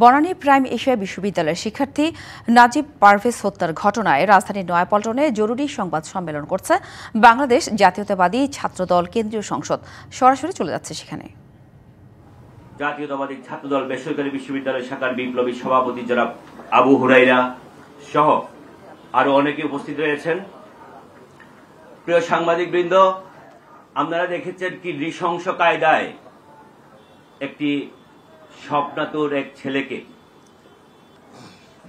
Banani prime Asia বিশ্ববিদ্যালয়ের শিক্ষার্থী নাজিব পারভেজ হত্যার ঘটনায় রাজধানীর নয়াপল্টনে জরুরি সংবাদ সম্মেলন করছে বাংলাদেশ জাতীয়তাবাদী ছাত্রদল কেন্দ্রীয় সংসদ। সরাসরি চলে যাচ্ছে সেখানে। জাতীয়তাবাদী ছাত্রদল বেসরকারি বিশ্ববিদ্যালয় শাখার বিপ্লবী সভাপতি জনাব আবু হুরাইরা সহ আরো অনেকে উপস্থিত রয়েছেন। প্রিয় সাংবাদিকবৃন্দ, আপনারা দেখেছেন কি নৃশংস কায়দায় একটি স্বপ্নাতুর এক ছেলেকে,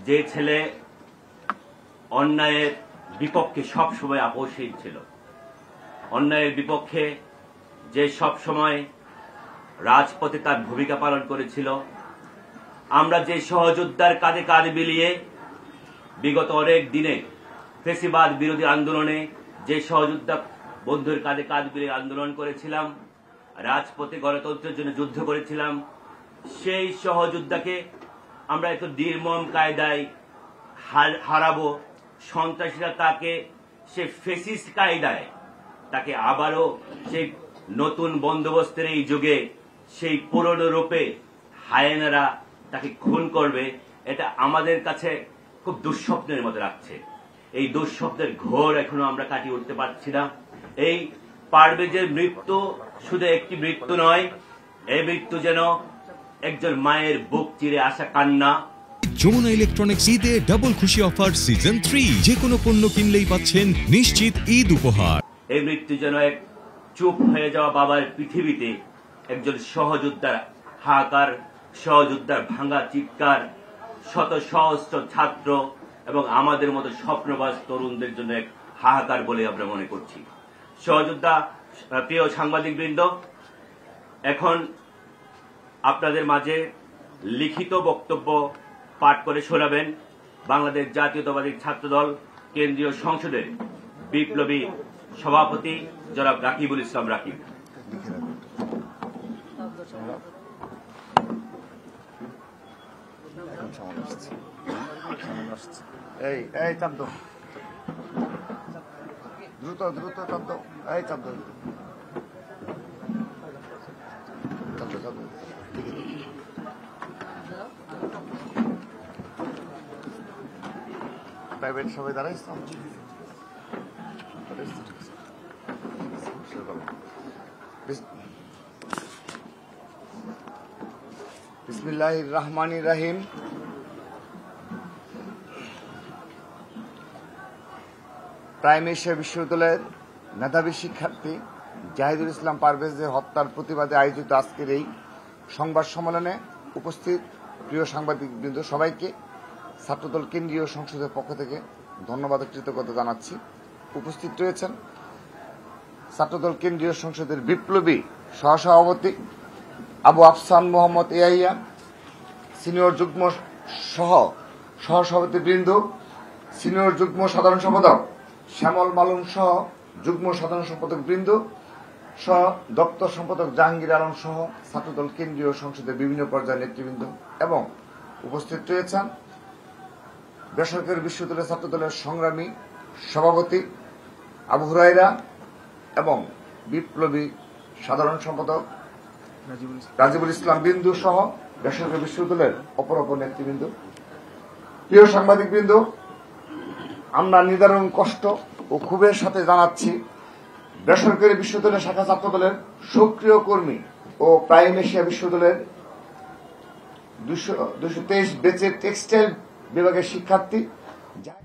যে ছেলে অন্যায়ের বিপক্ষে সবসময় আপোষহীন ছিল, অন্যায়ের বিপক্ষে যে সবসময় রাজপথে তার ভূমিকা পালন করেছিল। আমরা যে সহযোদ্ধার কাঁধে কাঁধ মিলিয়ে বিগত অনেক দিনে ফ্যাসিবাদ বিরোধী আন্দোলনে যে সহযোদ্ধা বন্ধুর কাঁধে কাঁধ মিলিয়ে আন্দোলন করেছিলাম, রাজপথে গণতন্ত্রের জন্য যুদ্ধ করেছিলাম, সেই সহযোদ্ধাকে আমরা এত নির্মম কায়দায় হারাবো। সন্ত্রাসীরা তাকে সে ফেসিস্ট কায়দায় তাকে আবারও সেই নতুন বন্দোবস্তের এই যুগে সেই পুরনো রূপে হায়েনারা তাকে খুন করবে, এটা আমাদের কাছে খুব দুঃস্বপ্নের মতো লাগছে। এই দুঃস্বপ্নের ঘোর এখনো আমরা কাটিয়ে উঠতে পারছি না। এই পারভেজের মৃত্যু শুধু একটি মৃত্যু নয়, এই মৃত্যু যেন একজন মায়ের বুক চিরে আসা কান্না। যমুনা ইলেকট্রনিক্স ঈদে ডাবল খুশি অফার সিজন 3, যে কোনো পণ্য কিনলেই পাচ্ছেন নিশ্চিত ঈদ উপহার। এই মৃত্যু যেন এক চুপ হয়ে যাওয়া বাবার পৃথিবীতে একজন সহযোদ্ধার হাহাকার, সহযোদ্ধার ভাঙা চিৎকার, শত সহস্র ছাত্র এবং আমাদের মতো স্বপ্নবাজ তরুণদের জন্য এক হাহাকার বলে আমরা মনে করছি। সহযোদ্ধা, প্রিয় সাংবাদিকবৃন্দ, এখন আপনাদের মাঝে লিখিত বক্তব্য পাঠ করে শোনাবেন বাংলাদেশ জাতীয়তাবাদী ছাত্রদল কেন্দ্রীয় সংসদের বিপ্লবী সভাপতি জনাব রাকিবুল ইসলাম রাকিব। দ্রুত চাপ দাও, এই চাপ দাও, প্রাইভেট সবাই দাঁড়াইছ। বিসমিল্লাহির রহমানির রহিম। প্রাইম এশিয়া বিশ্ববিদ্যালয়ের মেধাবী শিক্ষার্থী জাহিদুল ইসলাম পারভেজের হত্যার প্রতিবাদে আয়োজিত আজকের এই সংবাদ সম্মেলনে উপস্থিত প্রিয় সাংবাদিকবৃন্দ সবাইকে ছাত্রদল কেন্দ্রীয় সংসদের পক্ষ থেকে ধন্যবাদ ও কৃতজ্ঞতা জানাচ্ছি। উপস্থিত রয়েছেন ছাত্রদল কেন্দ্রীয় সংসদের বিপ্লবী সহসভাপতি আবু আফসান মোহাম্মদ এয়াইয়া, সিনিয়র যুগ্ম সহসভাপতি বৃন্দ, সিনিয়র যুগ্ম সাধারণ সম্পাদক শ্যামল মালুম সহ যুগ্ম সাধারণ সম্পাদক বৃন্দ সহ দপ্তর সম্পাদক জাহাঙ্গীর আলম সহ ছাত্রদল কেন্দ্রীয় সংসদের বিভিন্ন পর্যায়ের নেতৃবৃন্দ এবং উপস্থিত রয়েছেন বেসরকারি বিশ্ববিদ্যালয় ছাত্রদলের সংগ্রামী সভাপতি আবু হুরাইরা এবং বিপ্লবী সাধারণ সম্পাদক রাজিবুল ইসলাম বিন্দু সহ বেসরকারি বিশ্ববিদ্যালয়ের অপর নেতৃবৃন্দ। প্রিয় সাংবাদিকবৃন্দ, আমরা নিদারুণ কষ্ট ও ক্ষোভের সাথে জানাচ্ছি বেসরকারি বিশ্ববিদ্যালয় শাখা ছাত্রদলের সক্রিয় কর্মী ও প্রাইম এশিয়া বিশ্ববিদ্যালয়ের 223 ব্যাচের টেক্সটাইল বিভাগের শিক্ষার্থী